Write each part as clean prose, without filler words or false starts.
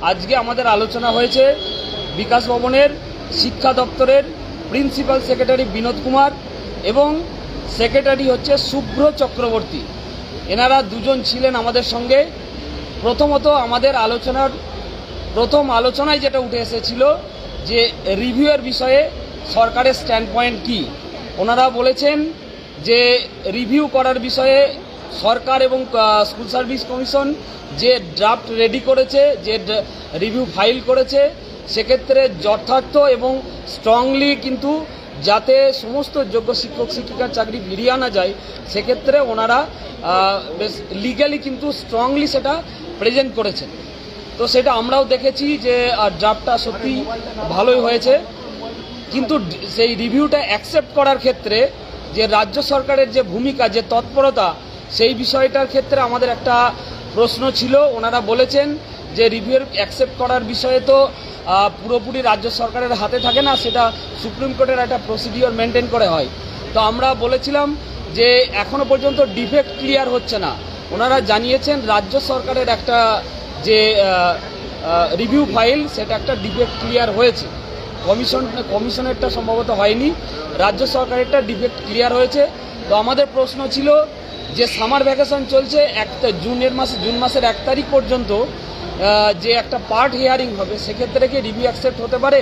আজকে আমাদের আলোচনা হয়েছে বিকাশ ভবনের শিক্ষা দপ্তরের প্রিন্সিপাল সেক্রেটারি বিনোদ কুমার এবং সেক্রেটারি হচ্ছে শুভ্র চক্রবর্তী। এনারা দুজন ছিলেন আমাদের সঙ্গে। প্রথমত আমাদের প্রথম আলোচনায় যেটা উঠে এসেছিল যে রিভিউয়ের বিষয়ে সরকারের স্ট্যান্ড পয়েন্ট কী। ওনারা বলেছেন যে রিভিউ করার বিষয়ে সরকার এবং স্কুল সার্ভিস কমিশন যে ড্রাফট রেডি করেছে, যে রিভিউ ফাইল করেছে, সেক্ষেত্রে যথার্থ এবং স্ট্রংলি কিন্তু যাতে সমস্ত যোগ্য শিক্ষক শিক্ষিকার চাকরি ফিরিয়ে আনা যায়, সেক্ষেত্রে ওনারা বেশ লিগ্যালি কিন্তু স্ট্রংলি সেটা প্রেজেন্ট করেছেন। তো সেটা আমরাও দেখেছি যে ড্রাফটটা সত্যি ভালোই হয়েছে, কিন্তু সেই রিভিউটা অ্যাকসেপ্ট করার ক্ষেত্রে যে রাজ্য সরকারের যে ভূমিকা, যে তৎপরতা, সেই বিষয়টার ক্ষেত্রে আমাদের একটা প্রশ্ন ছিল। ওনারা বলেছেন যে রিভিউর অ্যাকসেপ্ট করার বিষয়ে তো পুরোপুরি রাজ্য সরকারের হাতে থাকে না, সেটা সুপ্রিম কোর্টের একটা প্রসিডিওর মেনটেন করে হয়। তো আমরা বলেছিলাম যে এখনও পর্যন্ত ডিফেক্ট ক্লিয়ার হচ্ছে না। ওনারা জানিয়েছেন রাজ্য সরকারের একটা যে রিভিউ ফাইল, সেটা একটা ডিফেক্ট ক্লিয়ার হয়েছে, কমিশনেরটা সম্ভবত হয়নি, রাজ্য সরকারেরটা ডিফেক্ট ক্লিয়ার হয়েছে। তো আমাদের প্রশ্ন ছিল যে সামার ভ্যাকেশন চলছে, জুন মাসের 1 তারিখ পর্যন্ত যে একটা পার্ট হিয়ারিং হবে, সেক্ষেত্রে কি রিভিউ অ্যাকসেপ্ট হতে পারে?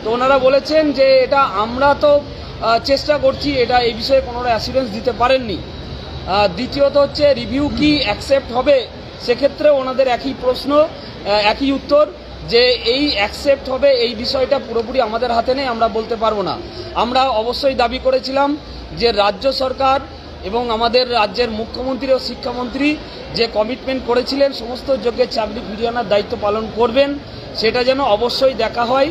তো ওনারা বলেছেন যে এটা আমরা তো চেষ্টা করছি, এটা এই বিষয়ে কোনো অ্যাসিউরেন্স দিতে পারেননি। দ্বিতীয়ত হচ্ছে রিভিউ কি অ্যাকসেপ্ট হবে, সেক্ষেত্রে ওনাদের একই প্রশ্ন, একই উত্তর যে এই অ্যাকসেপ্ট হবে এই বিষয়টা পুরোপুরি আমাদের হাতে নেই, আমরা বলতে পারবো না। আমরা অবশ্যই দাবি করেছিলাম যে রাজ্য সরকার এবং আমাদের রাজ্যের মুখ্যমন্ত্রী ও শিক্ষামন্ত্রী যে কমিটমেন্ট করেছিলেন সমস্ত যোগ্যের চাকরি ফিরিয়ে আনার দায়িত্ব পালন করবেন, সেটা যেন অবশ্যই দেখা হয়।